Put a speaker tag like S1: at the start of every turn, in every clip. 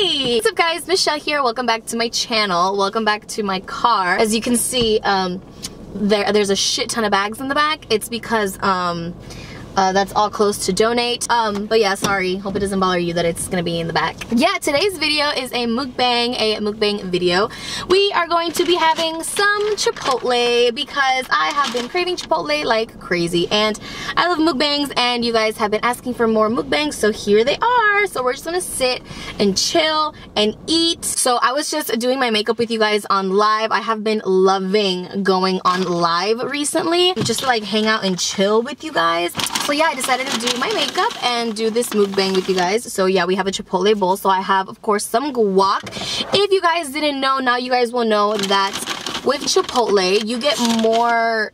S1: Hey! What's up guys, Michelle here. Welcome back to my channel. Welcome back to my car. As you can see, there's a shit ton of bags in the back. It's because that's all closed to donate. But yeah, sorry. Hope it doesn't bother you that it's gonna be in the back. Yeah, today's video is a mukbang video. We are going to be having some Chipotle because I have been craving Chipotle like crazy. And I love mukbangs and you guys have been asking for more mukbangs, so here they are. So we're just gonna sit and chill and eat. So I was just doing my makeup with you guys on live. I have been loving going on live recently, just to like hang out and chill with you guys. So yeah, I decided to do my makeup and do this mukbang with you guys. So yeah, we have a Chipotle bowl. So I have, of course, some guac. If you guys didn't know, now you guys will know that with Chipotle, you get more,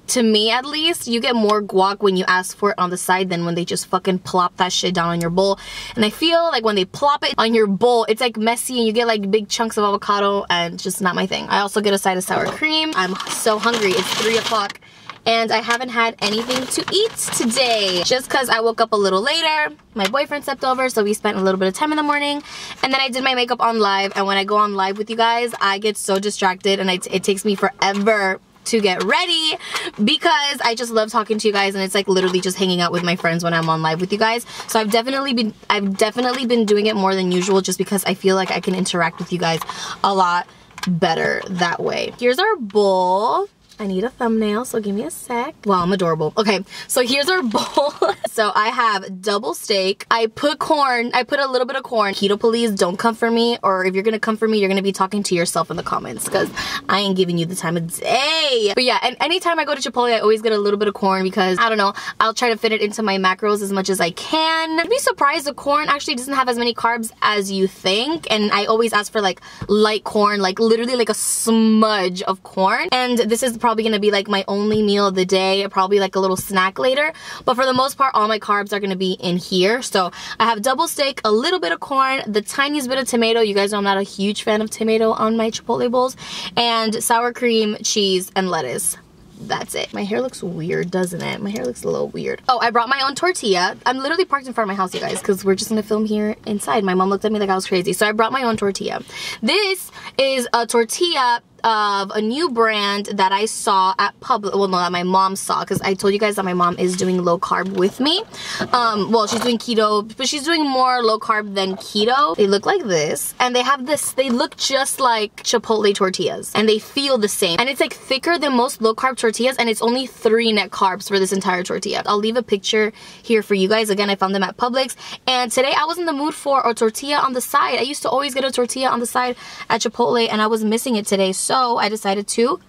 S1: to me at least, you get more guac when you ask for it on the side than when they just fucking plop that shit down on your bowl. And I feel like when they plop it on your bowl, it's like messy and you get like big chunks of avocado and it's just not my thing. I also get a side of sour cream. I'm so hungry. It's 3 o'clock. And I haven't had anything to eat today just because I woke up a little later. My boyfriend slept over, so we spent a little bit of time in the morning. And then I did my makeup on live. And when I go on live with you guys, I get so distracted and it takes me forever to get ready because I just love talking to you guys, and it's like literally just hanging out with my friends when I'm on live with you guys. So I've definitely been doing it more than usual just because I feel like I can interact with you guys a lot better that way. Here's our bowl. I need a thumbnail, so give me a sec. Wow, I'm adorable. Okay, so here's our bowl. So I have double steak. I put corn. I put a little bit of corn. Keto, please don't come for me. Or if you're gonna come for me, you're gonna be talking to yourself in the comments because I ain't giving you the time of day. But yeah, and anytime I go to Chipotle, I always get a little bit of corn because, I don't know, I'll try to fit it into my macros as much as I can. You'd be surprised, the corn actually doesn't have as many carbs as you think. And I always ask for like light corn, like literally like a smudge of corn. And this is probably gonna be like my only meal of the day, probably like a little snack later, but for the most part all my carbs are gonna be in here. So I have double steak, a little bit of corn, the tiniest bit of tomato. You guys know I'm not a huge fan of tomato on my Chipotle bowls, and sour cream, cheese, and lettuce. That's it. My hair looks weird, doesn't it? My hair looks a little weird. Oh, I brought my own tortilla. I'm literally parked in front of my house, you guys, because we're just gonna film here inside. My mom looked at me like I was crazy, so I brought my own tortilla. This is a tortilla of a new brand that I saw at Publix. Well, no, that my mom saw, because I told you guys that my mom is doing low carb with me. Well, she's doing keto, but she's doing more low carb than keto. They look like this, and they have this, they look just like Chipotle tortillas, and they feel the same. And it's like thicker than most low carb tortillas, and it's only 3 net carbs for this entire tortilla. I'll leave a picture here for you guys. Again, I found them at Publix, and today I was in the mood for a tortilla on the side. I used to always get a tortilla on the side at Chipotle, and I was missing it today. So I decided to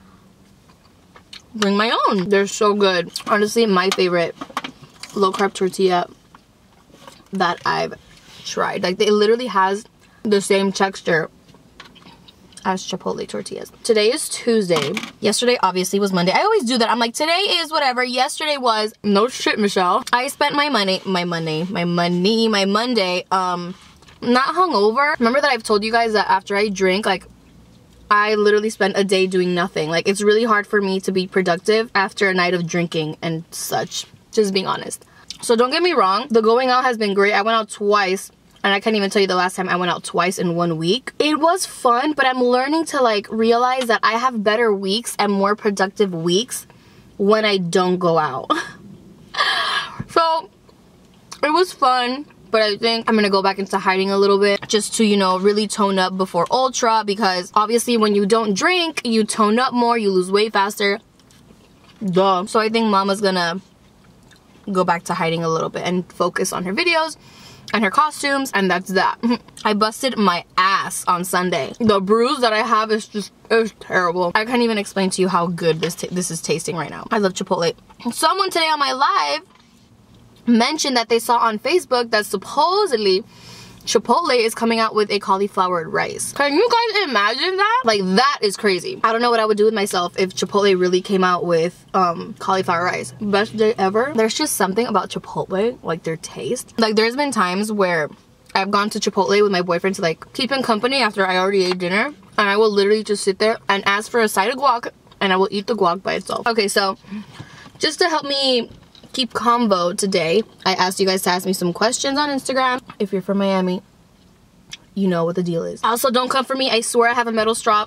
S1: bring my own. They're so good. Honestly, my favorite low carb tortilla that I've tried. Like, it literally has the same texture as Chipotle tortillas. Today is Tuesday. Yesterday obviously was Monday. I always do that. I'm like, today is whatever. Yesterday was, no shit, Michelle. I spent my Monday, not hungover. Remember that I've told you guys that after I drink, like, I literally spent a day doing nothing. Like, it's really hard for me to be productive after a night of drinking and such. Just being honest. So don't get me wrong, the going out has been great. I went out twice, and I can't even tell you the last time I went out twice in 1 week. It was fun, but I'm learning to like realize that I have better weeks and more productive weeks when I don't go out. So it was fun. But I think I'm gonna go back into hiding a little bit just to, you know, really tone up before Ultra, because obviously when you don't drink, you tone up more, you lose weight faster. Duh. So I think Mama's gonna go back to hiding a little bit and focus on her videos and her costumes, and that's that. I busted my ass on Sunday. The bruise that I have is just, it's terrible. I can't even explain to you how good this is tasting right now. I love Chipotle. Someone today on my live mentioned that they saw on Facebook that supposedly Chipotle is coming out with a cauliflower rice. Can you guys imagine that? Like, that is crazy. I don't know what I would do with myself if Chipotle really came out with cauliflower rice. Best day ever. There's just something about Chipotle, like their taste. Like, there's been times where I've gone to Chipotle with my boyfriend to like keep him company after I already ate dinner, and I will literally just sit there and ask for a side of guac, and I will eat the guac by itself. Okay, so just to help me keep convo today, I asked you guys to ask me some questions on Instagram. If you're from Miami, you know what the deal is. Also, don't come for me. I swear I have a metal straw.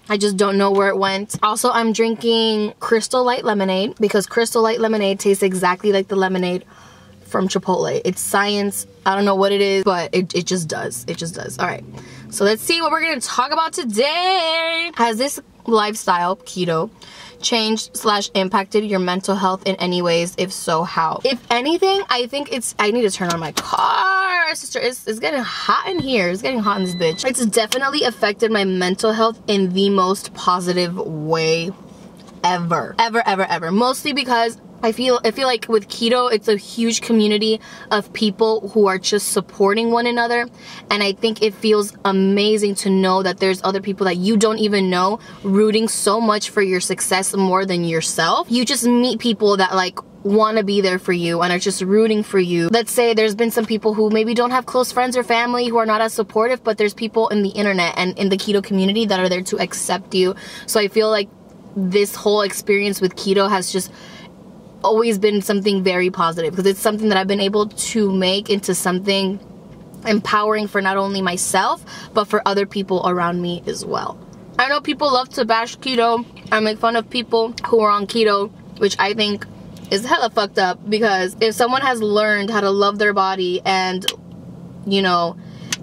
S1: I just don't know where it went. Also, I'm drinking Crystal Light lemonade because Crystal Light lemonade tastes exactly like the lemonade from Chipotle. It's science. I don't know what it is, but it just does. It just does. All right. So let's see what we're going to talk about today. Has this lifestyle, keto, changed / impacted your mental health in any ways? If so, how? If anything, I think I need to turn on my car, sister. It's getting hot in here. It's getting hot in this bitch. It's definitely affected my mental health in the most positive way ever. Ever. Mostly because I feel like with keto, it's a huge community of people who are just supporting one another. And I think it feels amazing to know that there's other people that you don't even know rooting so much for your success more than yourself. You just meet people that like want to be there for you and are just rooting for you. Let's say there's been some people who maybe don't have close friends or family who are not as supportive, but there's people in the internet and in the keto community that are there to accept you. So I feel like this whole experience with keto has just always been something very positive because it's something that I've been able to make into something empowering for not only myself but for other people around me as well. I know people love to bash keto and make fun of people who are on keto, which I think is hella fucked up, because if someone has learned how to love their body and, you know,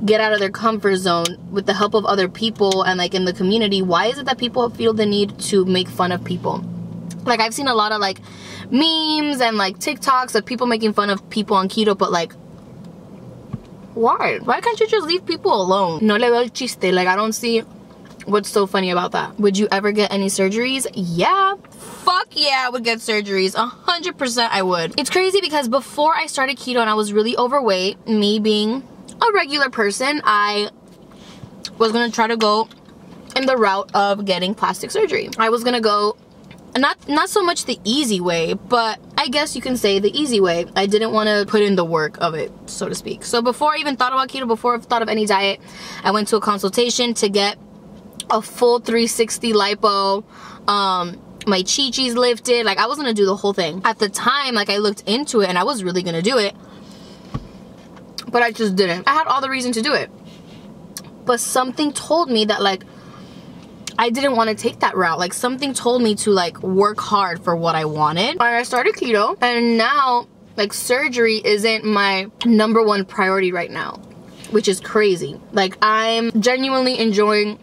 S1: get out of their comfort zone with the help of other people and like in the community, why is it that people feel the need to make fun of people? Like, I've seen a lot of like memes and like TikToks of people making fun of people on keto, but like, why can't you just leave people alone? No le veo el chiste. Like, I don't see what's so funny about that. Would you ever get any surgeries? Yeah, fuck yeah, I would get surgeries. 100% I would. It's crazy because before I started keto and I was really overweight, me being a regular person, I was gonna try to go in the route of getting plastic surgery. I was gonna go not so much the easy way, but I guess you can say the easy way. I didn't want to put in the work of it, so to speak. So before I even thought about keto, before I thought of any diet, I went to a consultation to get a full 360 lipo, my chi-chis lifted. Like, I was gonna do the whole thing. At the time, like, I looked into it and I was really gonna do it, but I just didn't. I had all the reason to do it, but something told me that like I didn't want to take that route. Like, something told me to like work hard for what I wanted. And I started keto, and now like surgery isn't my #1 priority right now, which is crazy. Like, I'm genuinely enjoying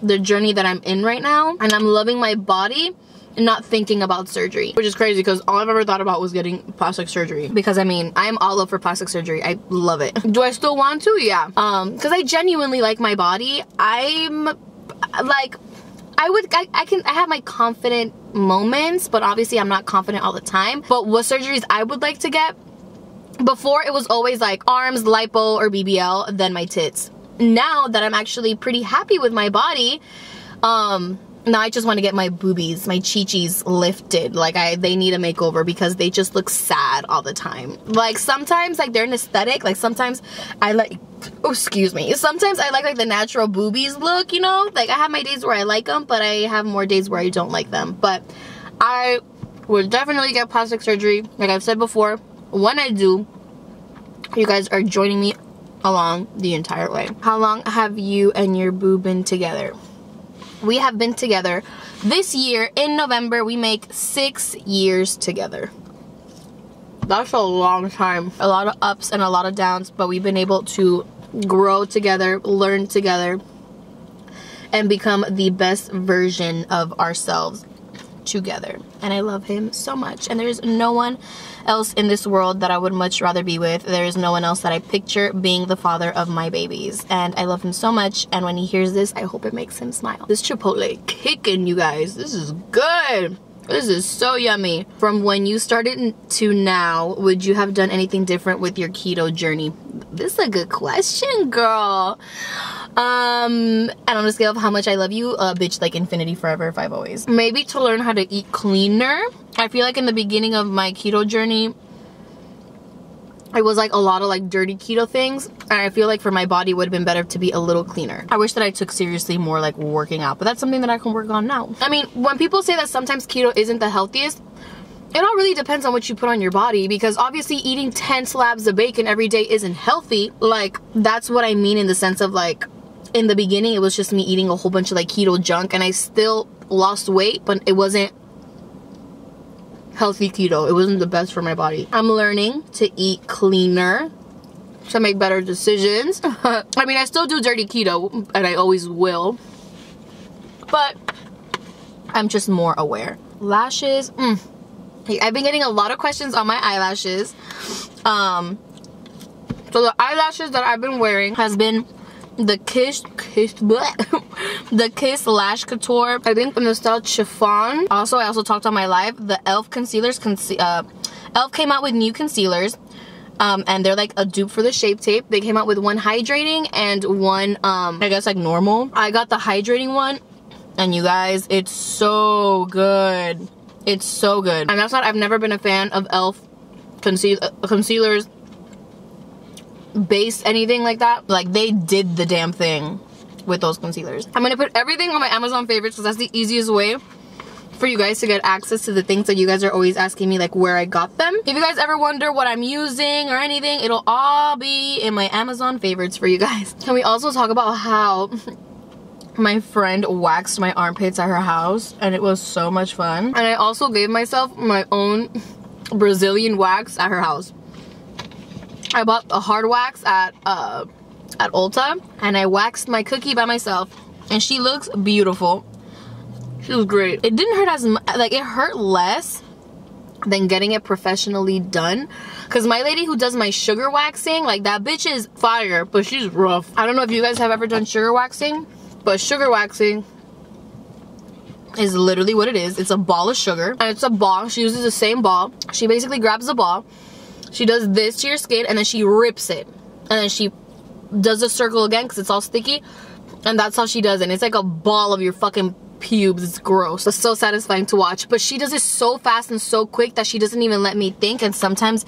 S1: the journey that I'm in right now, and I'm loving my body and not thinking about surgery, which is crazy because all I've ever thought about was getting plastic surgery. Because I mean, I'm all up for plastic surgery. I love it. Do I still want to? Yeah. Because I genuinely like my body. I'm like, I have my confident moments, but obviously I'm not confident all the time. But what surgeries I would like to get, before it was always like arms, lipo, or BBL, then my tits. Now that I'm actually pretty happy with my body, now I just want to get my boobies, my chi-chis lifted. Like, they need a makeover because they just look sad all the time. Like, sometimes like they're an aesthetic. Like, sometimes I like, oh, excuse me, sometimes I like the natural boobies look, you know? Like, I have my days where I like them, but I have more days where I don't like them. But I would definitely get plastic surgery. Like I've said before, when I do, you guys are joining me along the entire way. How long have you and your boo been together? We have been together this year. In November, we make 6 years together. That's a long time. A lot of ups and a lot of downs, but we've been able to grow together, learn together, and become the best version of ourselves together. And I love him so much, and there's no one else in this world that I would much rather be with. There is no one else that I picture being the father of my babies, and I love him so much. And when he hears this, I hope it makes him smile. This Chipotle kicking, you guys. This is good. This is so yummy. From when you started to now, would you have done anything different with your keto journey? This is a good question, girl. And on a scale of how much I love you, bitch, like infinity, forever, 5 always. Maybe to learn how to eat cleaner. I feel like in the beginning of my keto journey, it was like a lot of like dirty keto things, and I feel like for my body it would have been better to be a little cleaner. I wish that I took seriously more like working out, but that's something that I can work on now. I mean, when people say that sometimes keto isn't the healthiest, it all really depends on what you put on your body, because obviously eating 10 slabs of bacon every day isn't healthy. Like, that's what I mean in the sense of, like, in the beginning it was just me eating a whole bunch of like keto junk, and I still lost weight, but it wasn't healthy keto. It wasn't the best for my body. I'm learning to eat cleaner to make better decisions. I mean, I still do dirty keto, and I always will, but I'm just more aware. Lashes, I've been getting a lot of questions on my eyelashes. So the eyelashes that I've been wearing has been the the Kiss Lash Couture, I think in the style Chiffon. Also, I also talked on my live, the e.l.f. concealers. e.l.f. came out with new concealers, and they're like a dupe for the Shape Tape. They came out with one hydrating and one, I guess like normal. I got the hydrating one, and you guys, it's so good. It's so good. And that's not, I've never been a fan of e.l.f. concealers, base, anything like that. Like, they did the damn thing with those concealers. I'm gonna put everything on my Amazon favorites because that's the easiest way for you guys to get access to the things that you guys are always asking me, like where I got them. If you guys ever wonder what I'm using or anything, it'll all be in my Amazon favorites for you guys. Can we also talk about how my friend waxed my armpits at her house, and it was so much fun. And I also gave myself my own Brazilian wax at her house. I bought a hard wax at Ulta, and I waxed my cookie by myself, and she looks beautiful. She was great. It didn't hurt as much, like it hurt less than getting it professionally done, because my lady who does my sugar waxing, like that bitch is fire, but she's rough. I don't know if you guys have ever done sugar waxing, but sugar waxing is literally what it is. It's a ball of sugar, and it's a ball. She uses the same ball. She basically grabs the ball, she does this to your skin, and then she rips it, and then she does a circle again because it's all sticky, and that's how she does it. And it's like a ball of your fucking pubes. It's gross. It's so satisfying to watch, but she does it so fast and so quick that she doesn't even let me think, and sometimes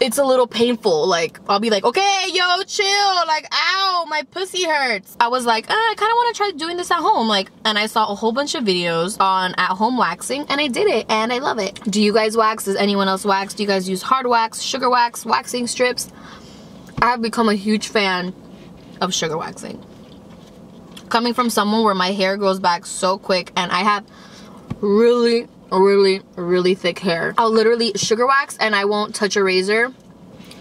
S1: it's a little painful. Like, I'll be like, okay, yo, chill, like, ow, my pussy hurts. I was like, I kind of want to try doing this at home, like, and I saw a whole bunch of videos on at-home waxing, and I did it, and I love it. Do you guys wax? Does anyone else wax? Do you guys use hard wax, sugar wax, waxing strips? I have become a huge fan of sugar waxing. Coming from someone where my hair grows back so quick, and I have really thick hair, I'll literally sugar wax, and I won't touch a razor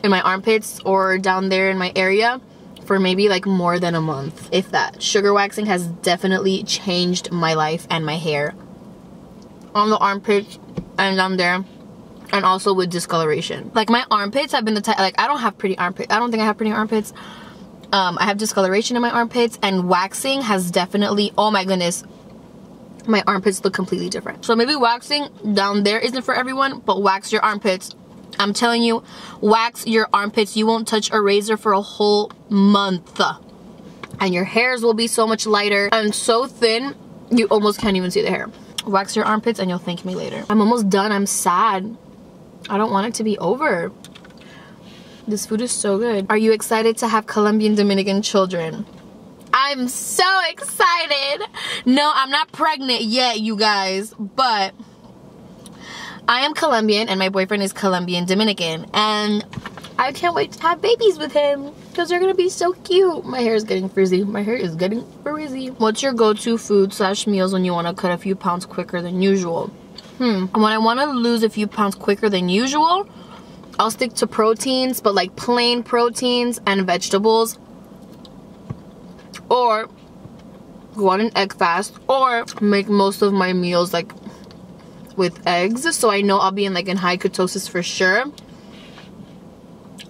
S1: in my armpits or down there in my area for maybe like more than a month, if that. Sugar waxing has definitely changed my life and my hair on the armpits and down there, and also with discoloration. Like, my armpits have been the type, like, I don't have pretty armpits. I don't think I have pretty armpits. I have discoloration in my armpits, and waxing has definitely, oh my goodness, my armpits look completely different. So maybe waxing down there isn't for everyone, but wax your armpits. I'm telling you, wax your armpits. You won't touch a razor for a whole month, and your hairs will be so much lighter and so thin you almost can't even see the hair. Wax your armpits and you'll thank me later. I'm almost done. I'm sad. I don't want it to be over. This food is so good. Are you excited to have Colombian Dominican children? I'm so excited. No, I'm not pregnant yet, you guys, but I am Colombian and my boyfriend is Colombian Dominican, and I can't wait to have babies with him because they're gonna be so cute. My hair is getting frizzy. My hair is getting frizzy. What's your go-to food / meals when you want to cut a few pounds quicker than usual? When I want to lose a few pounds quicker than usual, I'll stick to proteins, but like plain proteins and vegetables, or go on an egg fast, or make most of my meals like with eggs, so I know I'll be in like in high ketosis for sure,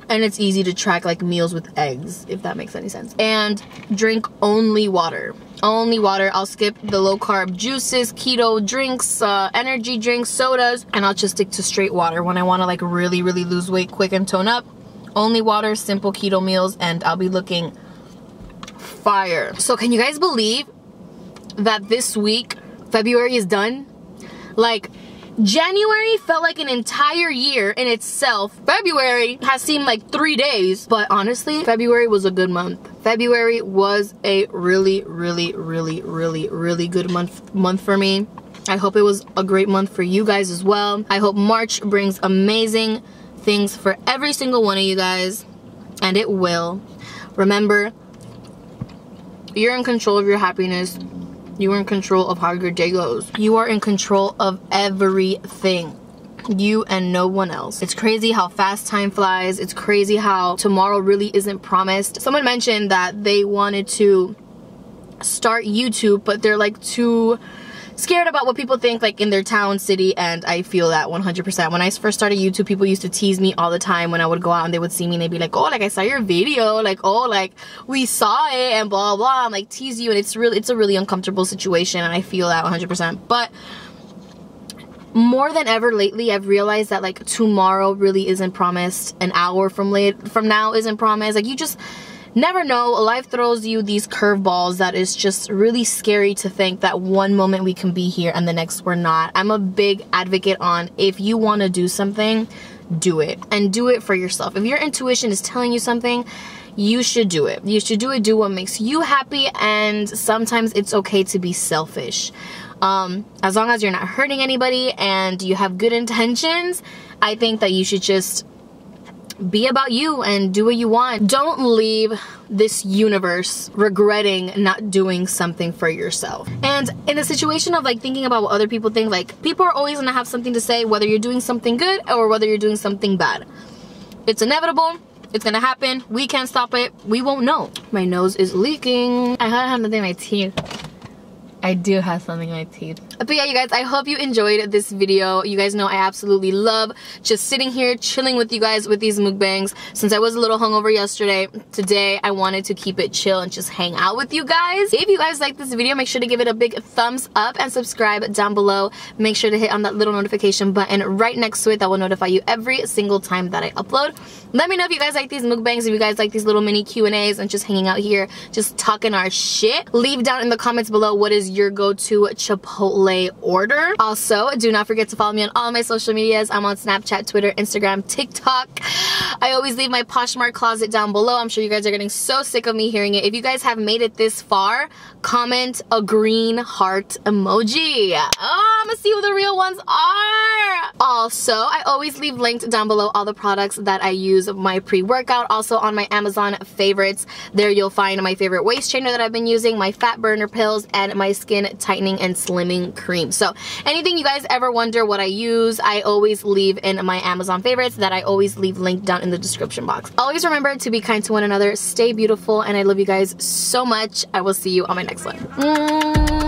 S1: and it's easy to track like meals with eggs, if that makes any sense. And drink only water. Only water. I'll skip the low carb juices, keto drinks, energy drinks, sodas, and I'll just stick to straight water when I want to like really lose weight quick and tone up. Only water, simple keto meals, and I'll be looking fire. So can you guys believe that this week February is done? Like, January felt like an entire year in itself. February has seemed like 3 days, but honestly, February was a good month. February was a really good month for me. I hope it was a great month for you guys as well. I hope March brings amazing things for every single one of you guys, and it will. Remember, you're in control of your happiness. You are in control of how your day goes. You are in control of everything. You and no one else. It's crazy how fast time flies. It's crazy how tomorrow really isn't promised. Someone mentioned that they wanted to start YouTube, but they're like too scared about what people think, like in their town, city, and I feel that 100%. When I first started YouTube, people used to tease me all the time when I would go out and they would see me and they'd be like, oh, like I saw your video, like, oh, like we saw it and blah blah, and like tease you, and it's a really uncomfortable situation, and I feel that 100%. But more than ever lately, I've realized that like tomorrow really isn't promised. An hour from now isn't promised. Like, you just never know. Life throws you these curveballs that is just really scary to think that one moment we can be here and the next we're not. I'm a big advocate on, if you want to do something, do it, and do it for yourself. If your intuition is telling you something, you should do it. You should do it. Do what makes you happy, and sometimes it's okay to be selfish. As long as you're not hurting anybody and you have good intentions, I think that you should just be about you and do what you want. Don't leave this universe regretting not doing something for yourself. And in a situation of like thinking about what other people think, like, people are always gonna have something to say, whether you're doing something good or whether you're doing something bad. It's inevitable. It's gonna happen. We can't stop it. We won't know. My nose is leaking. I have nothing in my teeth. I do have something in my teeth. But yeah, you guys, I hope you enjoyed this video. You guys know I absolutely love just sitting here chilling with you guys with these mukbangs. Since I was a little hungover yesterday, today I wanted to keep it chill and just hang out with you guys. If you guys like this video, make sure to give it a big thumbs up and subscribe down below. Make sure to hit on that little notification button right next to it that will notify you every single time that I upload. Let me know if you guys like these mukbangs, if you guys like these little mini Q&As and just hanging out here, just talking our shit. Leave down in the comments below what is your go-to Chipotle order. Also, do not forget to follow me on all my social medias. I'm on Snapchat, Twitter, Instagram, TikTok. I always leave my Poshmark closet down below. I'm sure you guys are getting so sick of me hearing it. If you guys have made it this far, comment a green heart emoji. Oh, I'm gonna see who the real ones are. Also, I always leave linked down below all the products that I use my pre-workout. Also on my Amazon favorites, there you'll find my favorite waist trainer that I've been using, my fat burner pills, and my skin tightening and slimming cream. So anything you guys ever wonder what I use, I always leave in my Amazon favorites that I always leave linked down in the description box. Always remember to be kind to one another, stay beautiful, and I love you guys so much. I will see you on my next one.